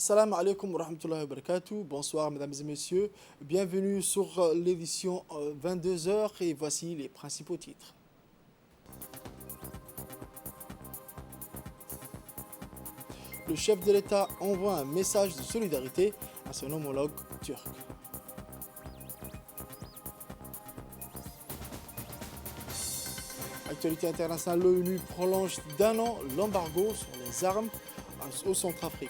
Assalamu alaikum wa rahmatullahi wa barakatuh. Bonsoir mesdames et messieurs. Bienvenue sur l'édition 22h et voici les principaux titres. Le chef de l'État envoie un message de solidarité à son homologue turc. Actualité internationale, l'ONU prolonge d'un an l'embargo sur les armes au Centrafrique.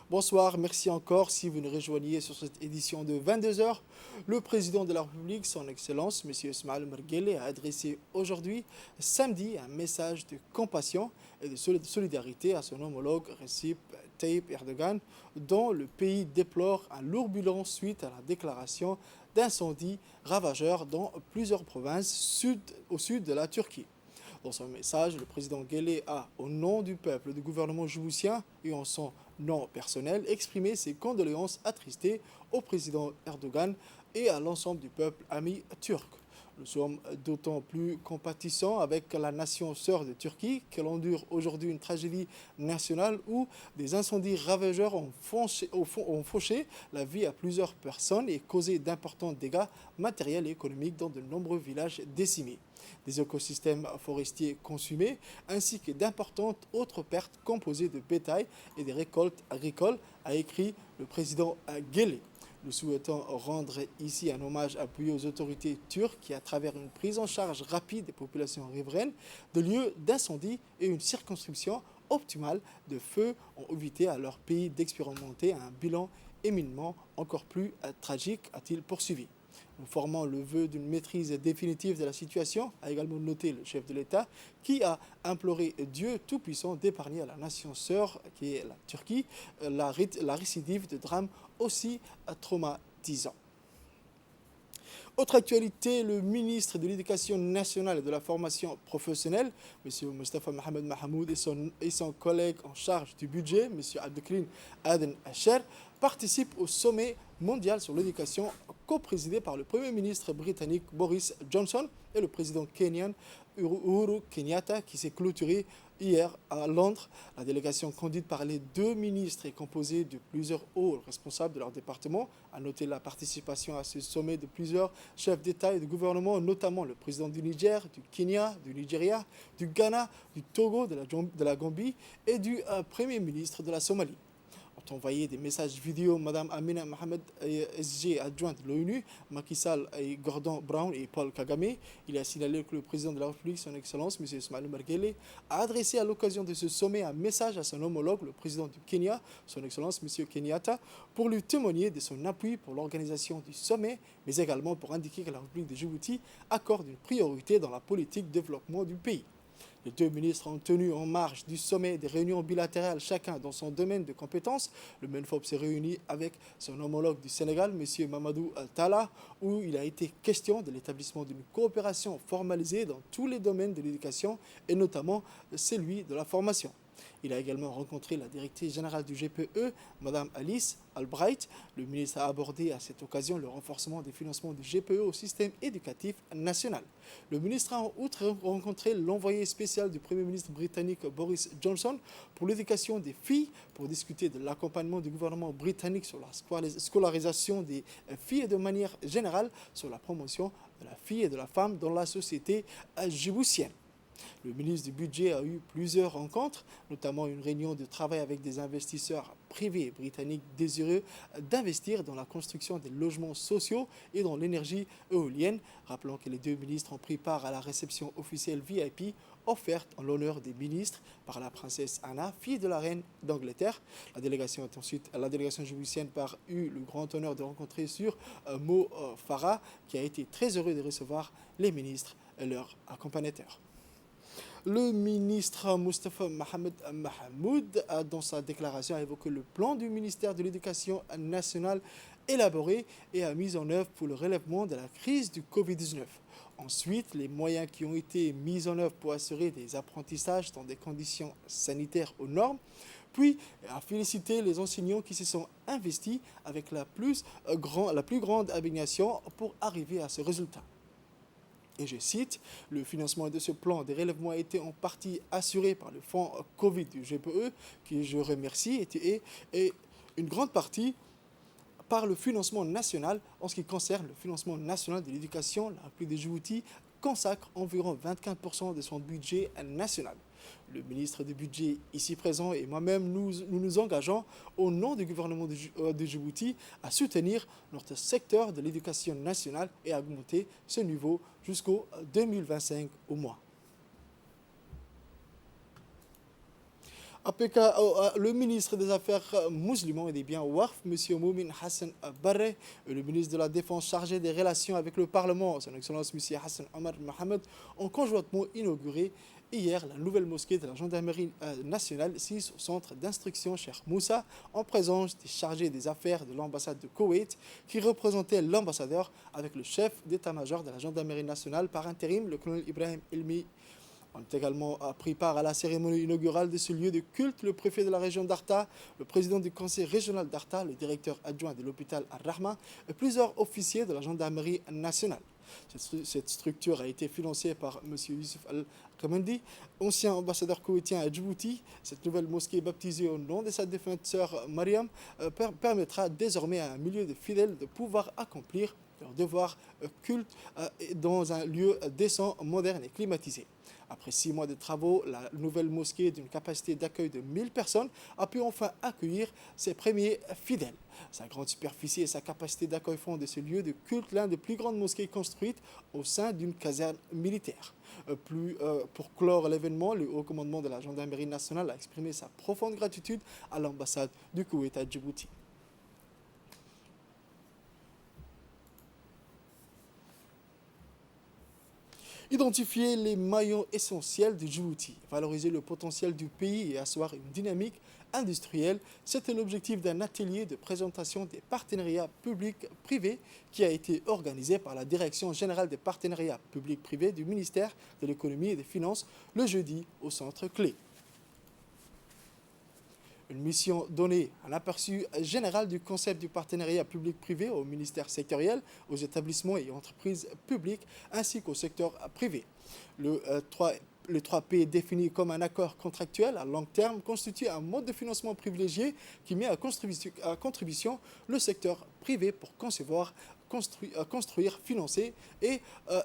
Bonsoir, merci encore si vous nous rejoignez sur cette édition de 22h. Le président de la République, son Excellence, M. Ismail Omar Guelleh, a adressé aujourd'hui, samedi, un message de compassion et de solidarité à son homologue Recep Tayyip Erdogan, dont le pays déplore un lourd bilan suite à la déclaration d'incendies ravageurs dans plusieurs provinces au sud de la Turquie. Dans son message, le président Guelleh a, au nom du peuple du gouvernement djiboutien et en son nom personnel, exprimé ses condoléances attristées au président Erdogan et à l'ensemble du peuple ami turc. Nous sommes d'autant plus compatissants avec la nation sœur de Turquie qu'elle endure aujourd'hui une tragédie nationale où des incendies ravageurs ont fauché la vie à plusieurs personnes et causé d'importants dégâts matériels et économiques dans de nombreux villages décimés. Des écosystèmes forestiers consumés, ainsi que d'importantes autres pertes composées de bétail et des récoltes agricoles, a écrit le président Guelleh. Nous souhaitons rendre ici un hommage appuyé aux autorités turques qui, à travers une prise en charge rapide des populations riveraines, de lieux d'incendie et une circonscription optimale de feux, ont évité à leur pays d'expérimenter un bilan éminemment encore plus tragique, a-t-il poursuivi. Nous formons le vœu d'une maîtrise définitive de la situation, a également noté le chef de l'État, qui a imploré Dieu Tout-Puissant d'épargner à la nation sœur, qui est la Turquie, la récidive de drames aussi traumatisants. Autre actualité, le ministre de l'Éducation nationale et de la formation professionnelle, M. Mustafa Mohamed Mahmoud, et son collègue en charge du budget, M. Abdelkrim Aden Asher, participent au sommet mondial sur l'éducation co-présidé par le Premier ministre britannique Boris Johnson et le président kenyan Uhuru Kenyatta, qui s'est clôturé hier à Londres. La délégation conduite par les deux ministres est composée de plusieurs hauts responsables de leur département. À noter la participation à ce sommet de plusieurs chefs d'État et de gouvernement, notamment le président du Niger, du Kenya, du Nigeria, du Ghana, du Togo, de la Gambie et du Premier ministre de la Somalie. Envoyé des messages vidéo, Mme Amina Mohamed, SG adjointe de l'ONU, Macky Sall, Gordon Brown et Paul Kagame. Il a signalé que le président de la République, son Excellence, M. Ismail Omar Guelleh, a adressé à l'occasion de ce sommet un message à son homologue, le président du Kenya, son Excellence, M. Kenyatta, pour lui témoigner de son appui pour l'organisation du sommet, mais également pour indiquer que la République de Djibouti accorde une priorité dans la politique de développement du pays. Les deux ministres ont tenu en marge du sommet des réunions bilatérales, chacun dans son domaine de compétences. Le MENFOP s'est réuni avec son homologue du Sénégal, M. Mamadou Talla, où il a été question de l'établissement d'une coopération formalisée dans tous les domaines de l'éducation et notamment celui de la formation. Il a également rencontré la directrice générale du GPE, Mme Alice Albright. Le ministre a abordé à cette occasion le renforcement des financements du GPE au système éducatif national. Le ministre a en outre rencontré l'envoyé spécial du Premier ministre britannique Boris Johnson pour l'éducation des filles, pour discuter de l'accompagnement du gouvernement britannique sur la scolarisation des filles et de manière générale sur la promotion de la fille et de la femme dans la société djiboutienne. Le ministre du Budget a eu plusieurs rencontres, notamment une réunion de travail avec des investisseurs privés britanniques désireux d'investir dans la construction des logements sociaux et dans l'énergie éolienne. Rappelons que les deux ministres ont pris part à la réception officielle VIP offerte en l'honneur des ministres par la princesse Anna, fille de la reine d'Angleterre. La délégation djiboutienne a eu le grand honneur de rencontrer sur Mo Farah, qui a été très heureux de recevoir les ministres et leurs accompagnateurs. Le ministre Mustafa Mohamed Mahmoud a, dans sa déclaration, évoqué le plan du ministère de l'Éducation nationale élaboré et a mis en œuvre pour le relèvement de la crise du Covid-19. Ensuite, les moyens qui ont été mis en œuvre pour assurer des apprentissages dans des conditions sanitaires aux normes, puis a félicité les enseignants qui se sont investis avec la plus grande abnégation pour arriver à ce résultat. Et je cite, le financement de ce plan de relèvement a été en partie assuré par le fonds Covid du GPE, qui je remercie, et une grande partie par le financement national. En ce qui concerne le financement national de l'éducation, la République de Djibouti consacre environ 24% de son budget national. Le ministre du Budget ici présent et moi-même, nous engageons au nom du gouvernement de Djibouti à soutenir notre secteur de l'éducation nationale et à augmenter ce niveau jusqu'au 2025 au moins. Le ministre des Affaires musulmans et des biens Waqf, M. Moumin Hassan Barre, et le ministre de la Défense chargé des relations avec le Parlement, son Excellence M. Hassan Omar Mohamed, ont conjointement inauguré hier la nouvelle mosquée de la gendarmerie nationale, située au centre d'instruction Cheikh Moussa, en présence des chargés des affaires de l'ambassade de Koweït, qui représentait l'ambassadeur avec le chef d'état-major de la gendarmerie nationale par intérim, le colonel Ibrahim Ilmi. On a également pris part à la cérémonie inaugurale de ce lieu de culte le préfet de la région d'Arta, le président du conseil régional d'Arta, le directeur adjoint de l'hôpital Al-Rahma et plusieurs officiers de la gendarmerie nationale. Cette structure a été financée par M. Youssouf Al-Kamandi, ancien ambassadeur koweïtien à Djibouti. Cette nouvelle mosquée, baptisée au nom de sa défunte sœur Mariam, permettra désormais à un millier de fidèles de pouvoir accomplir leur devoir culte dans un lieu décent, moderne et climatisé. Après 6 mois de travaux, la nouvelle mosquée d'une capacité d'accueil de 1000 personnes a pu enfin accueillir ses premiers fidèles. Sa grande superficie et sa capacité d'accueil font de ce lieu de culte l'un des plus grandes mosquées construites au sein d'une caserne militaire. Pour clore l'événement, le haut commandement de la gendarmerie nationale a exprimé sa profonde gratitude à l'ambassade du Koweït à Djibouti. Identifier les maillons essentiels de Djibouti, valoriser le potentiel du pays et asseoir une dynamique industrielle, c'était l'objectif d'un atelier de présentation des partenariats publics-privés qui a été organisé par la Direction générale des partenariats publics-privés du ministère de l'économie et des finances le jeudi au Centre Clé. Une mission donnée, un aperçu général du concept du partenariat public-privé au ministère sectoriel, aux établissements et entreprises publiques, ainsi qu'au secteur privé. Le 3P défini comme un accord contractuel à long terme constitue un mode de financement privilégié qui met à contribution le secteur privé pour concevoir, construire, financer et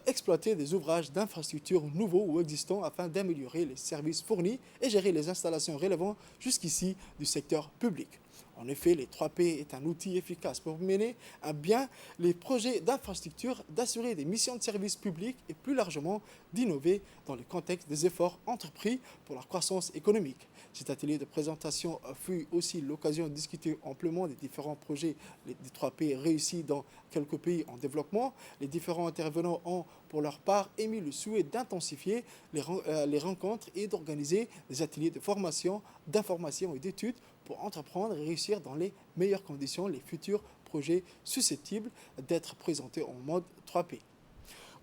exploiter des ouvrages d'infrastructures nouveaux ou existants afin d'améliorer les services fournis et gérer les installations relevant jusqu'ici du secteur public. En effet, les 3P est un outil efficace pour mener à bien les projets d'infrastructure, d'assurer des missions de service public et plus largement d'innover dans le contexte des efforts entrepris pour la croissance économique. Cet atelier de présentation fut aussi l'occasion de discuter amplement des différents projets des 3P réussis dans quelques pays en développement. Les différents intervenants ont, pour leur part, émis le souhait d'intensifier les rencontres et d'organiser des ateliers de formation, d'information et d'études pour entreprendre et réussir dans les meilleures conditions les futurs projets susceptibles d'être présentés en mode 3P.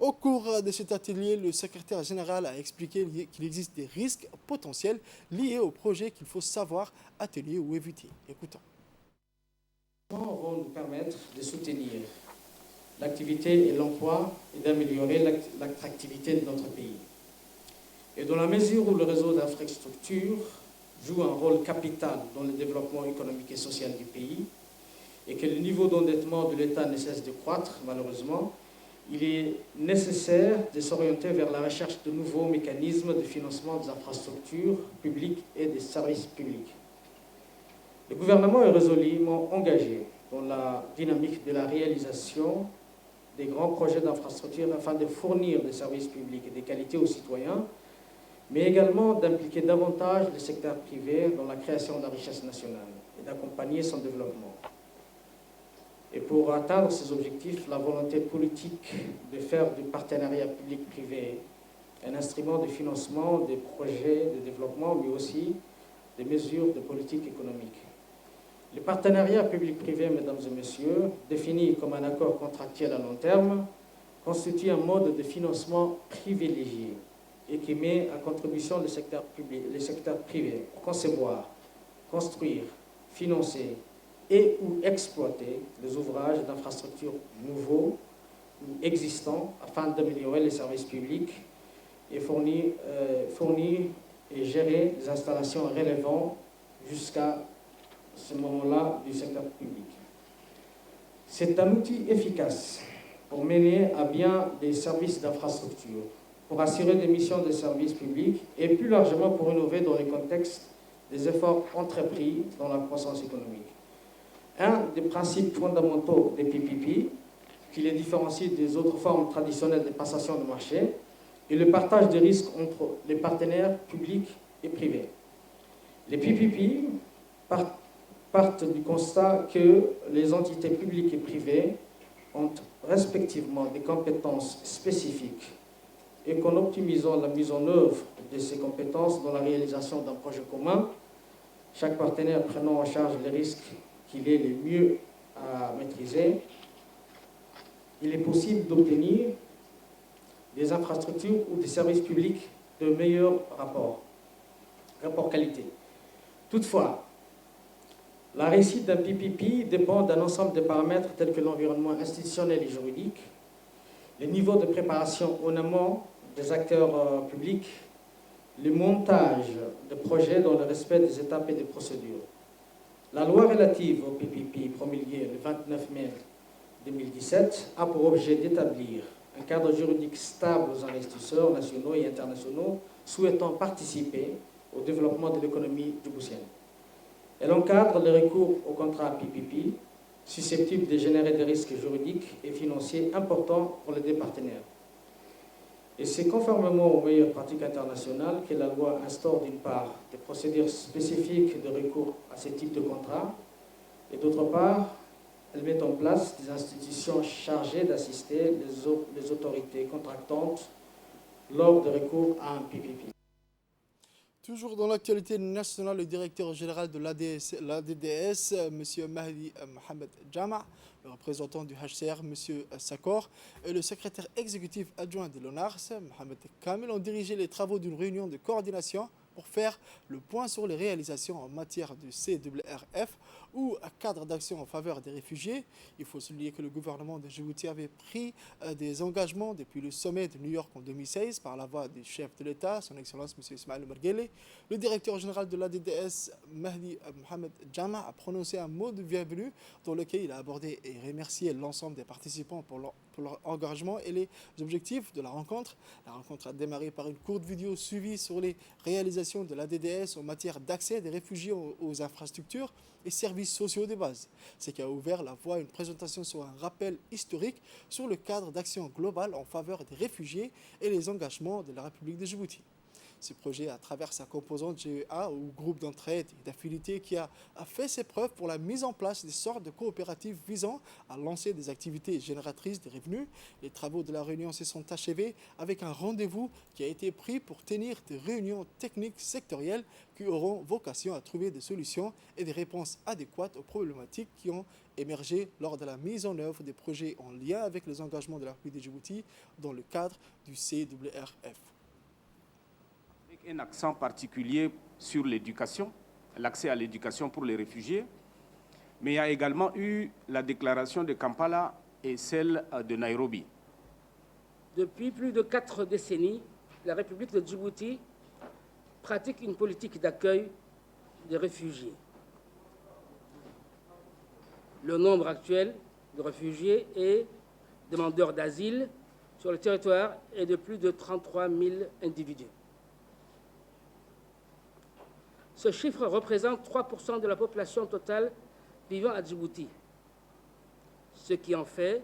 Au cours de cet atelier, le secrétaire général a expliqué qu'il existe des risques potentiels liés au projet qu'il faut savoir atteler ou éviter. Écoutons. Vont nous permettre de soutenir l'activité et l'emploi et d'améliorer l'attractivité de notre pays. Et dans la mesure où le réseau d'infrastructures joue un rôle capital dans le développement économique et social du pays et que le niveau d'endettement de l'État ne cesse de croître, malheureusement, il est nécessaire de s'orienter vers la recherche de nouveaux mécanismes de financement des infrastructures publiques et des services publics. Le gouvernement est résolument engagé dans la dynamique de la réalisation des grands projets d'infrastructures afin de fournir des services publics et de qualité aux citoyens, mais également d'impliquer davantage le secteur privé dans la création de la richesse nationale et d'accompagner son développement. Et pour atteindre ces objectifs, la volonté politique de faire du partenariat public-privé un instrument de financement des projets de développement, mais aussi des mesures de politique économique. Le partenariat public-privé, mesdames et messieurs, défini comme un accord contractuel à long terme, constitue un mode de financement privilégié et qui met à contribution le secteur privé pour concevoir, construire, financer et ou exploiter les ouvrages d'infrastructures nouveaux existants afin d'améliorer les services publics et fournir et gérer les installations relevant jusqu'à ce moment-là du secteur public. C'est un outil efficace pour mener à bien des services d'infrastructure, pour assurer des missions de service public et plus largement pour innover dans le contexte des efforts entrepris dans la croissance économique. Un des principes fondamentaux des PPP, qui les différencie des autres formes traditionnelles de passation de marché, est le partage des risques entre les partenaires publics et privés. Les PPP partent du constat que les entités publiques et privées ont respectivement des compétences spécifiques et qu'en optimisant la mise en œuvre de ces compétences dans la réalisation d'un projet commun, chaque partenaire prenant en charge les risques qu'il est le mieux à maîtriser, il est possible d'obtenir des infrastructures ou des services publics de meilleurs rapport qualité. Toutefois, la réussite d'un PPP dépend d'un ensemble de paramètres tels que l'environnement institutionnel et juridique, les niveaux de préparation en amont des acteurs publics, le montage de projets dans le respect des étapes et des procédures. La loi relative au PPP promulguée le 29 mai 2017 a pour objet d'établir un cadre juridique stable aux investisseurs nationaux et internationaux souhaitant participer au développement de l'économie djiboutienne. Elle encadre le recours aux contrats PPP, susceptibles de générer des risques juridiques et financiers importants pour les deux partenaires. Et c'est conformément aux meilleures pratiques internationales que la loi instaure d'une part des procédures spécifiques de recours à ce type de contrat et d'autre part, elle met en place des institutions chargées d'assister les autorités contractantes lors de recours à un PPP. Toujours dans l'actualité nationale, le directeur général de l'ADDS, M. Mahdi Mohamed Jama, le représentant du HCR, M. Sakor, et le secrétaire exécutif adjoint de l'ONARS, Mohamed Kamel, ont dirigé les travaux d'une réunion de coordination pour faire le point sur les réalisations en matière de CWRF ou un cadre d'action en faveur des réfugiés. Il faut souligner que le gouvernement de Djibouti avait pris des engagements depuis le sommet de New York en 2016 par la voix du chef de l'État, son Excellence M. Ismaël Omar Guelleh. Le directeur général de l'ADDS, Mahdi Mohamed Jama, a prononcé un mot de bienvenue dans lequel il a abordé et remercié l'ensemble des participants pour leur engagement et les objectifs de la rencontre. La rencontre a démarré par une courte vidéo suivie sur les réalisations de l'ADDS en matière d'accès des réfugiés aux infrastructures et services sociaux de base. Ce qui a ouvert la voie à une présentation sur un rappel historique sur le cadre d'action globale en faveur des réfugiés et les engagements de la République de Djibouti. Ce projet, à travers sa composante GEA ou groupe d'entraide et d'affinité qui a fait ses preuves pour la mise en place des sortes de coopératives visant à lancer des activités génératrices de revenus. Les travaux de la réunion se sont achevés avec un rendez-vous qui a été pris pour tenir des réunions techniques sectorielles qui auront vocation à trouver des solutions et des réponses adéquates aux problématiques qui ont émergé lors de la mise en œuvre des projets en lien avec les engagements de la République de Djibouti dans le cadre du CWRF. Un accent particulier sur l'éducation, l'accès à l'éducation pour les réfugiés, mais il y a également eu la déclaration de Kampala et celle de Nairobi. Depuis plus de 4 décennies, la République de Djibouti pratique une politique d'accueil des réfugiés. Le nombre actuel de réfugiés et demandeurs d'asile sur le territoire est de plus de 33 000 individus. Ce chiffre représente 3% de la population totale vivant à Djibouti, ce qui en fait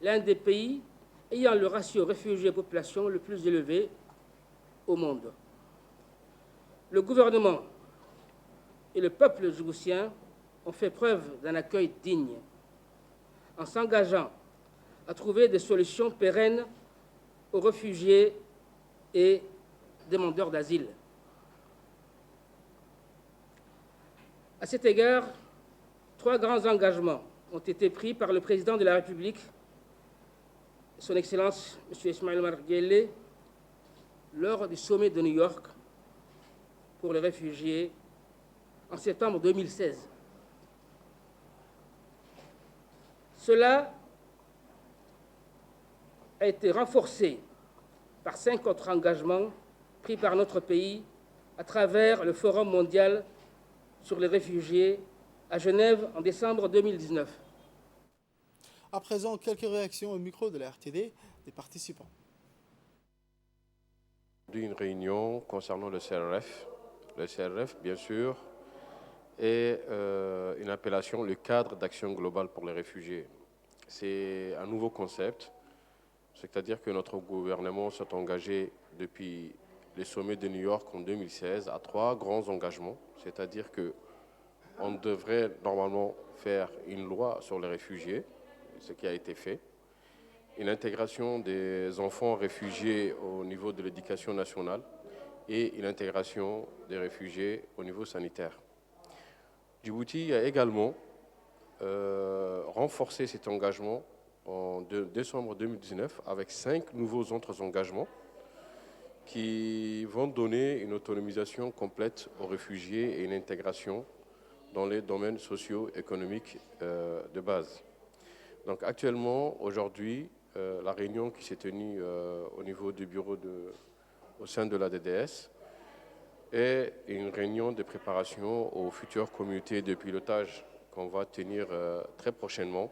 l'un des pays ayant le ratio réfugiés-population le plus élevé au monde. Le gouvernement et le peuple djiboutien ont fait preuve d'un accueil digne, en s'engageant à trouver des solutions pérennes aux réfugiés et demandeurs d'asile. À cet égard, 3 grands engagements ont été pris par le président de la République, son Excellence M. Ismaël Omar Guelleh, lors du sommet de New York pour les réfugiés en septembre 2016. Cela a été renforcée par 5 autres engagements pris par notre pays à travers le Forum mondial sur les réfugiés à Genève en décembre 2019. À présent, quelques réactions au micro de la RTD des participants. Une réunion concernant le CRF. Le CRF, bien sûr, est une appellation, le cadre d'action globale pour les réfugiés. C'est un nouveau concept, c'est-à-dire que notre gouvernement s'est engagé depuis le sommet de New York en 2016 à 3 grands engagements, c'est-à-dire qu'on devrait normalement faire une loi sur les réfugiés, ce qui a été fait, une intégration des enfants réfugiés au niveau de l'éducation nationale et une intégration des réfugiés au niveau sanitaire. Djibouti a également renforcé cet engagement en décembre 2019 avec 5 nouveaux autres engagements qui vont donner une autonomisation complète aux réfugiés et une intégration dans les domaines socio-économiques de base. Donc actuellement, aujourd'hui, la réunion qui s'est tenue au niveau du bureau au sein de la DDS est une réunion de préparation aux futures communautés de pilotage qu'on va tenir très prochainement.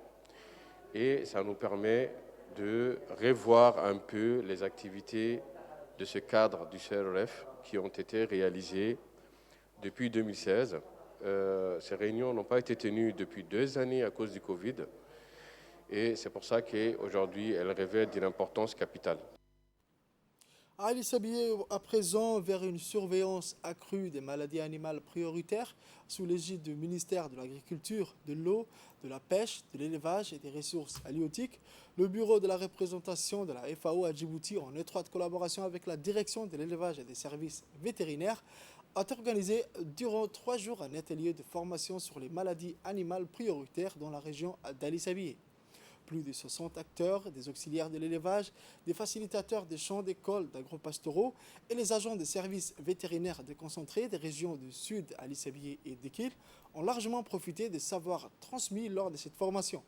Et ça nous permet de revoir un peu les activités de ce cadre du CRF qui ont été réalisées depuis 2016. Ces réunions n'ont pas été tenues depuis 2 années à cause du Covid. Et c'est pour ça qu'aujourd'hui, elles revêtent d'une importance capitale. Ali Sabié, à présent, vers une surveillance accrue des maladies animales prioritaires sous l'égide du ministère de l'Agriculture, de l'Eau, de la Pêche, de l'Élevage et des Ressources halieutiques, le bureau de la représentation de la FAO à Djibouti, en étroite collaboration avec la direction de l'élevage et des services vétérinaires, a organisé durant 3 jours un atelier de formation sur les maladies animales prioritaires dans la région d'Ali Sabié. Plus de 60 acteurs, des auxiliaires de l'élevage, des facilitateurs des champs d'école d'agropastoraux et les agents des services vétérinaires déconcentrés des régions du Sud, Ali Sabié et Dekil, ont largement profité des savoirs transmis lors de cette formation.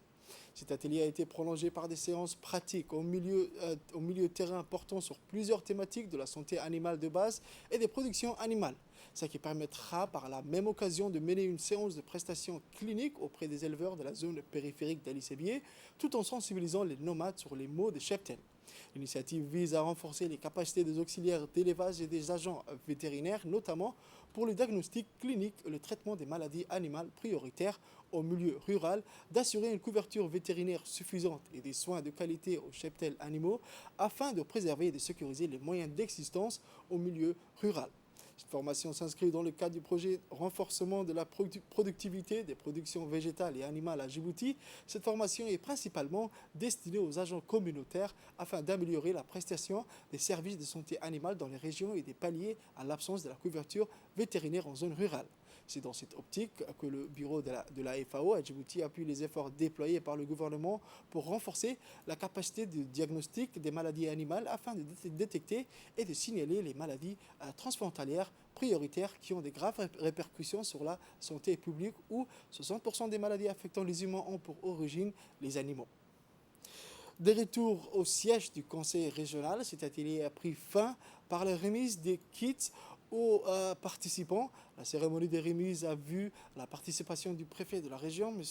Cet atelier a été prolongé par des séances pratiques au milieu terrain portant sur plusieurs thématiques de la santé animale de base et des productions animales, ce qui permettra par la même occasion de mener une séance de prestations cliniques auprès des éleveurs de la zone périphérique d'Ali Sabié, tout en sensibilisant les nomades sur les maux des cheptels. L'initiative vise à renforcer les capacités des auxiliaires d'élevage et des agents vétérinaires, notamment pour le diagnostic clinique et le traitement des maladies animales prioritaires au milieu rural, d'assurer une couverture vétérinaire suffisante et des soins de qualité aux cheptels animaux afin de préserver et de sécuriser les moyens d'existence au milieu rural. Cette formation s'inscrit dans le cadre du projet renforcement de la productivité des productions végétales et animales à Djibouti. Cette formation est principalement destinée aux agents communautaires afin d'améliorer la prestation des services de santé animale dans les régions et des pallier à l'absence de la couverture vétérinaire en zone rurale. C'est dans cette optique que le bureau de la FAO à Djibouti appuie les efforts déployés par le gouvernement pour renforcer la capacité de diagnostic des maladies animales afin de détecter et de signaler les maladies transfrontalières prioritaires qui ont des graves répercussions sur la santé publique où 60% des maladies affectant les humains ont pour origine les animaux. De retour au siège du conseil régional, cet atelier a pris fin par la remise des kits aux participants. La cérémonie de remise a vu la participation du préfet de la région, M.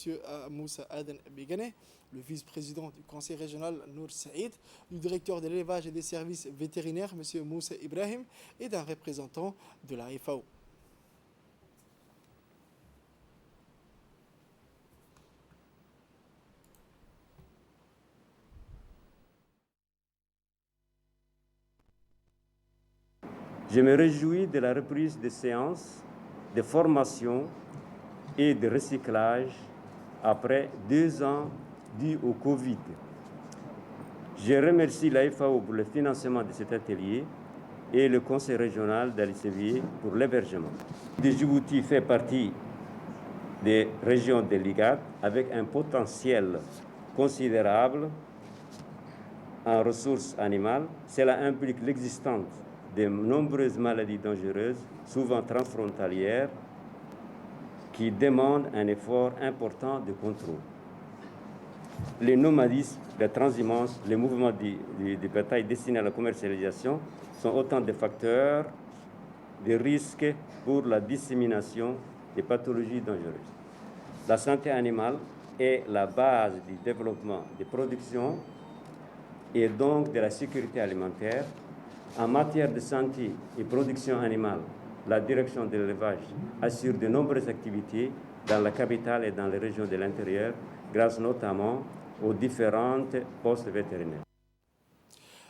Moussa Aden Begane, le vice-président du conseil régional Nour Saïd, du directeur de l'élevage et des services vétérinaires, M. Moussa Ibrahim, et d'un représentant de la FAO. Je me réjouis de la reprise des séances de formation et de recyclage après 2 ans dus au Covid. Je remercie la FAO pour le financement de cet atelier et le conseil régional d'Ali Sabié pour l'hébergement. Djibouti fait partie des régions de l'IGAD avec un potentiel considérable en ressources animales. Cela implique l'existence de nombreuses maladies dangereuses, souvent transfrontalières, qui demandent un effort important de contrôle. les nomadismes, la transhumance, les mouvements de bétail destinés à la commercialisation sont autant de facteurs de risque pour la dissémination des pathologies dangereuses. La santé animale est la base du développement des productions et donc de la sécurité alimentaire. En matière de santé et production animale, la direction de l'élevage assure de nombreuses activités dans la capitale et dans les régions de l'intérieur, grâce notamment aux différentes postes vétérinaires.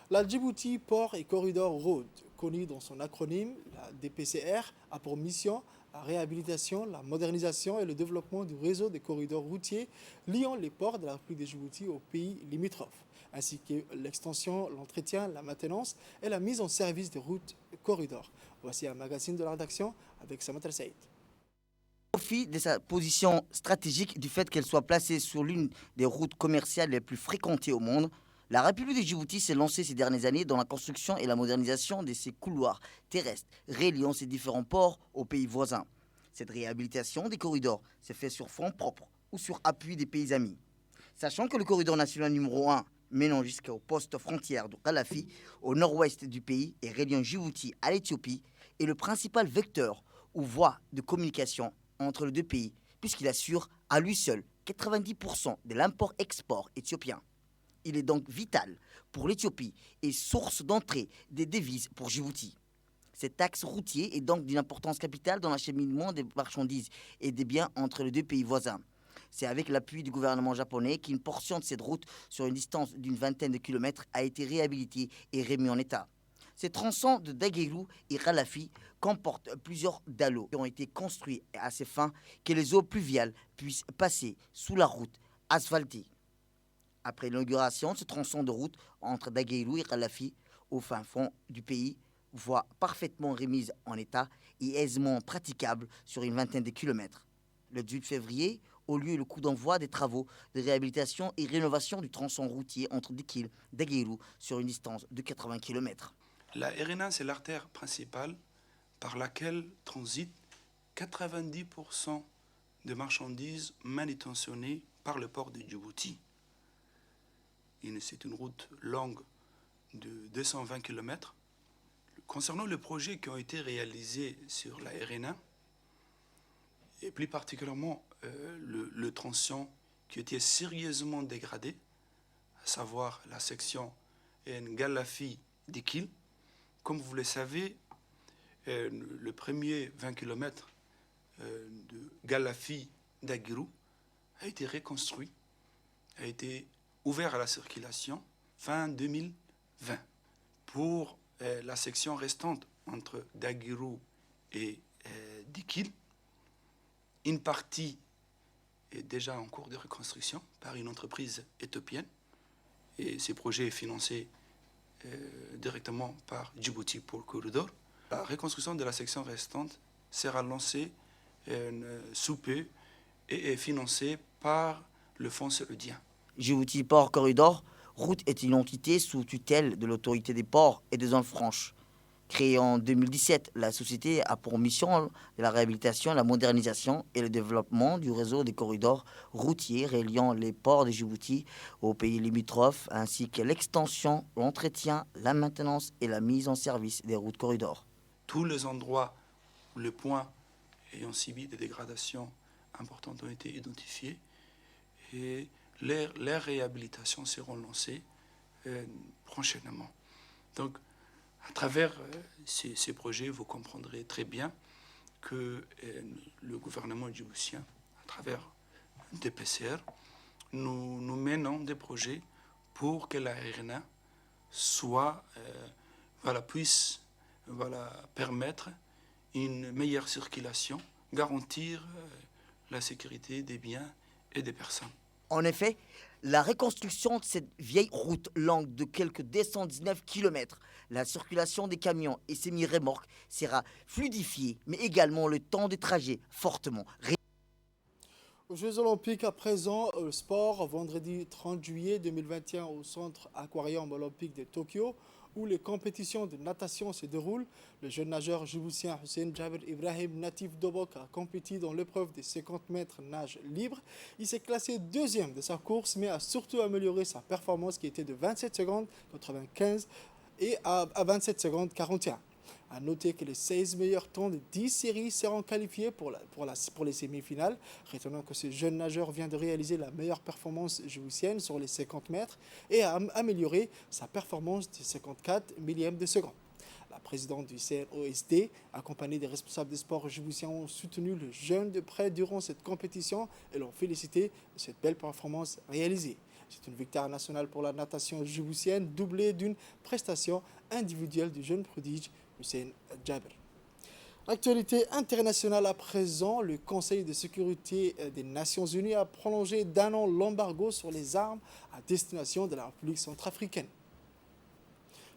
La Djibouti Port et Corridor Road, connue dans son acronyme, la DPCR, a pour mission la réhabilitation, la modernisation et le développement du réseau des corridors routiers liant les ports de la République de Djibouti aux pays limitrophes, ainsi que l'extension, l'entretien, la maintenance et la mise en service des routes corridors. Voici un magazine de la rédaction avec Samantha Saïd. Au profit de sa position stratégique du fait qu'elle soit placée sur l'une des routes commerciales les plus fréquentées au monde, la République de Djibouti s'est lancée ces dernières années dans la construction et la modernisation de ses couloirs terrestres reliant ses différents ports aux pays voisins. Cette réhabilitation des corridors s'est faite sur fonds propres ou sur appui des pays amis. Sachant que le corridor national numéro 1 menant jusqu'au poste frontière de Kalafi, au nord-ouest du pays et reliant Djibouti à l'Éthiopie, est le principal vecteur ou voie de communication entre les deux pays, puisqu'il assure à lui seul 90% de l'import-export éthiopien. Il est donc vital pour l'Éthiopie et source d'entrée des devises pour Djibouti. Cet axe routier est donc d'une importance capitale dans l'acheminement des marchandises et des biens entre les deux pays voisins. C'est avec l'appui du gouvernement japonais qu'une portion de cette route, sur une distance d'une vingtaine de kilomètres, a été réhabilitée et remise en état. Ces tronçons de Daguerou et Kalafi comportent plusieurs dallots qui ont été construits à ces fins que les eaux pluviales puissent passer sous la route asphaltée. Après l'inauguration de ce tronçon de route entre Daguerou et Kalafi, au fin fond du pays, voie parfaitement remise en état et aisément praticable sur une vingtaine de kilomètres. Le 18 février, au lieu le coup d'envoi des travaux de réhabilitation et rénovation du tronçon routier entre Dikil et Daguerou sur une distance de 80 km. La RN1, c'est l'artère principale par laquelle transitent 90% des marchandises manutentionnées par le port de Djibouti. C'est une route longue de 220 km. Concernant les projets qui ont été réalisés sur la RN1, et plus particulièrement le tronçon qui était sérieusement dégradé, à savoir la section Ngalafi-Dikil, comme vous le savez, le premier 20 km de Galafi-Daguerou a été reconstruit, a été ouvert à la circulation fin 2020. Pour la section restante entre Daguerou et Dikil, une partie est déjà en cours de reconstruction par une entreprise éthiopienne et ce projet est financé directement par Djibouti Port Corridor. La reconstruction de la section restante sera lancée sous peu et est financée par le Fonds saoudien. Djibouti Port Corridor, route est une entité sous tutelle de l'autorité des ports et des zones franches. Créée en 2017, la société a pour mission la réhabilitation, la modernisation et le développement du réseau des corridors routiers reliant les ports de Djibouti aux pays limitrophes, ainsi que l'extension, l'entretien, la maintenance et la mise en service des routes corridors. Tous les endroits où les points ayant subi des dégradations importantes ont été identifiés et les réhabilitations seront lancées prochainement. Donc, à travers ces projets, vous comprendrez très bien que le gouvernement djiboutien, à travers DPCR, nous menons des projets pour que la RN1 puisse permettre une meilleure circulation, garantir la sécurité des biens et des personnes. En effet, la reconstruction de cette vieille route longue de quelques 219 km, la circulation des camions et semi-remorques sera fluidifiée, mais également le temps de trajet fortement réduit. Aux Jeux Olympiques à présent, sport, vendredi 30 juillet 2021 au Centre Aquarium Olympique de Tokyo, où les compétitions de natation se déroulent. Le jeune nageur djiboutien Hussein Jaber Ibrahim, natif d'Obok, a compétit dans l'épreuve des 50 mètres nage libre. Il s'est classé deuxième de sa course, mais a surtout amélioré sa performance qui était de 27 secondes 95 et à 27 secondes 41. A noter que les 16 meilleurs temps de 10 séries seront qualifiés pour les semi-finales. Retenons que ce jeune nageur vient de réaliser la meilleure performance djiboutienne sur les 50 mètres et a amélioré sa performance de 54 millièmes de seconde. La présidente du CNOSD, accompagnée des responsables des sports djiboutiens, ont soutenu le jeune de près durant cette compétition et l'ont félicité de cette belle performance réalisée. C'est une victoire nationale pour la natation djiboutienne, doublée d'une prestation individuelle du jeune prodige Hussein Jaber. Actualité internationale à présent, le Conseil de sécurité des Nations Unies a prolongé d'1 an l'embargo sur les armes à destination de la République centrafricaine.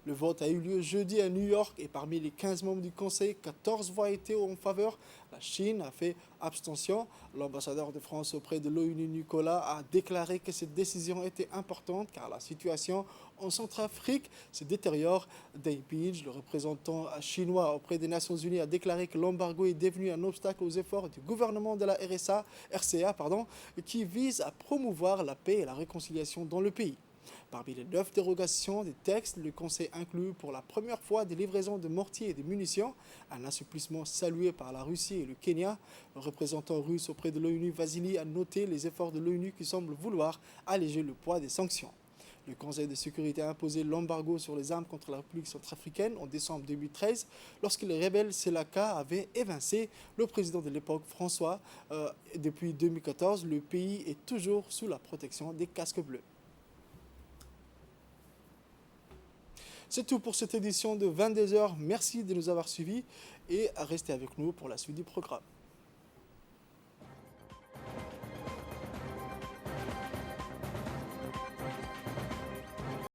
Le vote a eu lieu jeudi à New York et parmi les 15 membres du Conseil, 14 voix étaient en faveur. La Chine a fait abstention. L'ambassadeur de France auprès de l'ONU, Nicolas, a déclaré que cette décision était importante car la situation en Centrafrique se détériore. Deng Pij, le représentant chinois auprès des Nations Unies, a déclaré que l'embargo est devenu un obstacle aux efforts du gouvernement de la RCA, qui vise à promouvoir la paix et la réconciliation dans le pays. Parmi les 9 dérogations des textes, le Conseil inclut pour la première fois des livraisons de mortiers et de munitions, un assouplissement salué par la Russie et le Kenya. Le représentant russe auprès de l'ONU, Vassili, a noté les efforts de l'ONU qui semblent vouloir alléger le poids des sanctions. Le Conseil de sécurité a imposé l'embargo sur les armes contre la République centrafricaine en décembre 2013, lorsque les rebelles Selaka avaient évincé le président de l'époque, François. Depuis 2014, le pays est toujours sous la protection des casques bleus. C'est tout pour cette édition de 22h. Merci de nous avoir suivis et restez avec nous pour la suite du programme.